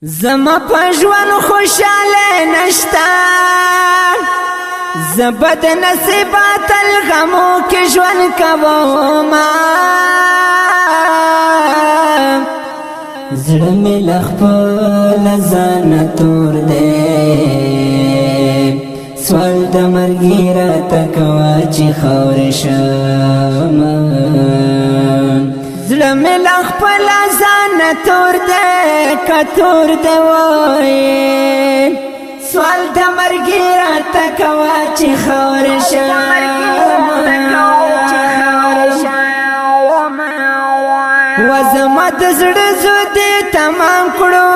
زما پژوان خوشاله نشتا زبد نصیبات الغمو کې ژوند کوما زړه مې لخپل ځان تور دی سوال د مرګي راته کوا چې خور شم زړه مې لخپل ځان تور دی کتور دی وای سوال د مرګي راته کوا چې خور شم وزما د زړه زودې تمام کړو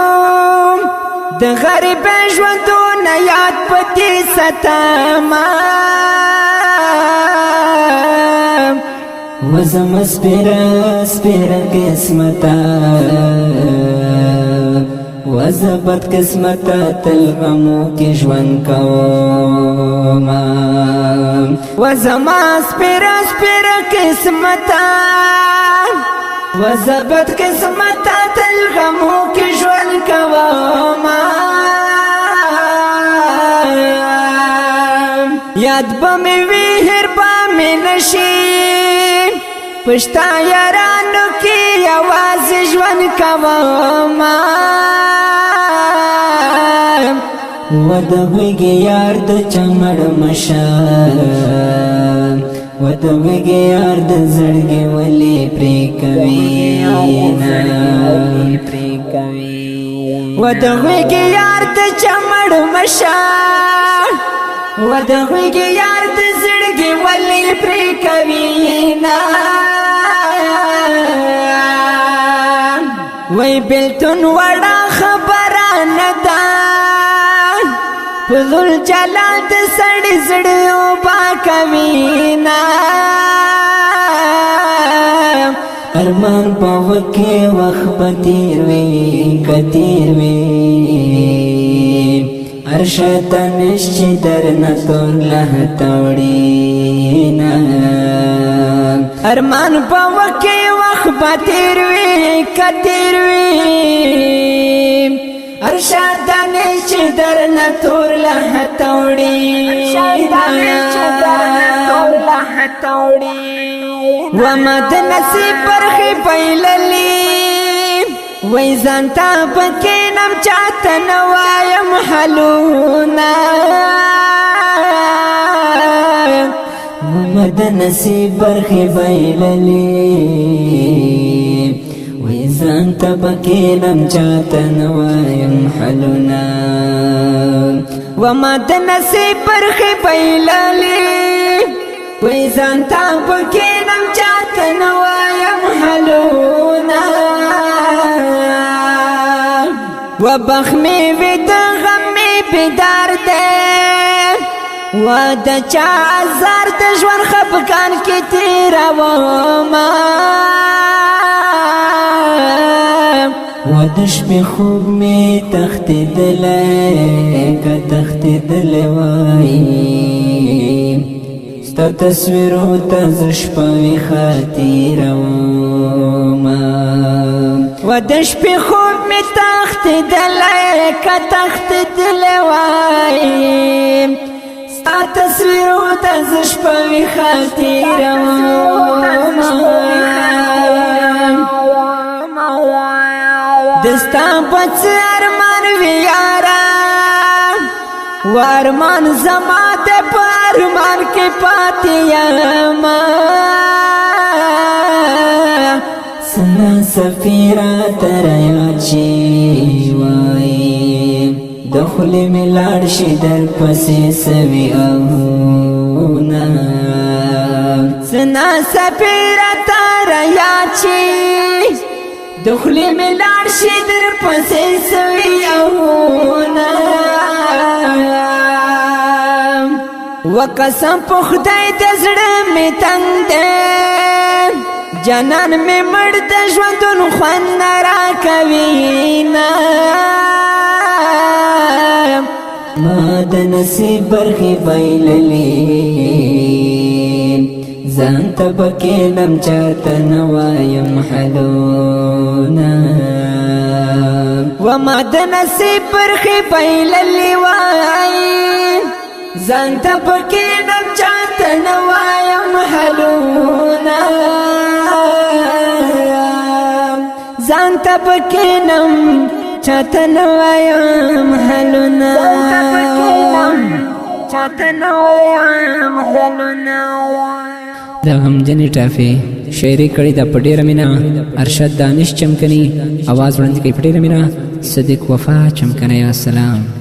د غریب ژوندونه یاد پدې ستما وزما سپیره قسمتا وزبد قسمتا تل غمو کې ژوند کوما وزما سپیره قسمتا وزبد قسمتا تل غمو کې ژوند کوما یاد به مې وي هر به مې نشي پښتا یارانو کې یوازې ژوند کوما ودغږی یار د چمړ مشه ودغږی یار د زړګي ولې پرې کوي ودغږی یار د چمړ مشه ودغږی یار د زړګي ولې پرې کوي وای بلتون وړا خبره نه ده فضل جلال د سړی زړیو با کوینا ارمان په وکه وخت پتیر وی کتیر وی ارشتن چې درنه تور له توړینا ارمان په وکه وخت پتیر وی کتیر وی ارشادانه چې درنه تور له توړي ومد نصیب برخې پیللې وای ځانته پکې نم چاته نه وایم حلونه ومد نصیب برخې پیللې ځانته پکې نم چاته نه وایم حلونه وما د نصیب برخې پیللې وای ځانته پکې نم چاته نه وایم حلونه وبخ مې وي د غم مې بیدار دی و د چا زار د ژوند خفګان کې تېرومه ودش به خوب می تختیدلې که تختیدلې وای ستا تصویرو ته زش پوي خاطروما ودش به خوب می تختیدلې که تختیدلې وای ستا تصویرو ته زش پوي خاطروما دستا بچ ارمان ویارا وارمان زما د پارمان کې پاتیم سنا سفیرا تریا چی وای دخل ملاړ شي در پسې سوي اونا سنا سفیرا تریا چی دخلی ملار شي در پسې سوي اونا وقسم په خدای د زړه مې تنګ دی جانان مې مړ د ژوندون خوند نه راکوي ما د نصیب برخې بایللې ځان ته بکینم چاته نوایم حلونا وما د نصیب پرخې پیللی وای ځان ته بکینم چاته نوایم حلونا ځان ته بکینم چاته نوایم حلونا چاته نوایم حلونا دا غمجنې ټافې شاعري کړې ده په ډېره مینه ارشد دانش چمکني اواز وړاندې کوي په ډېره مینه صدیق وفا چمکني. السلام.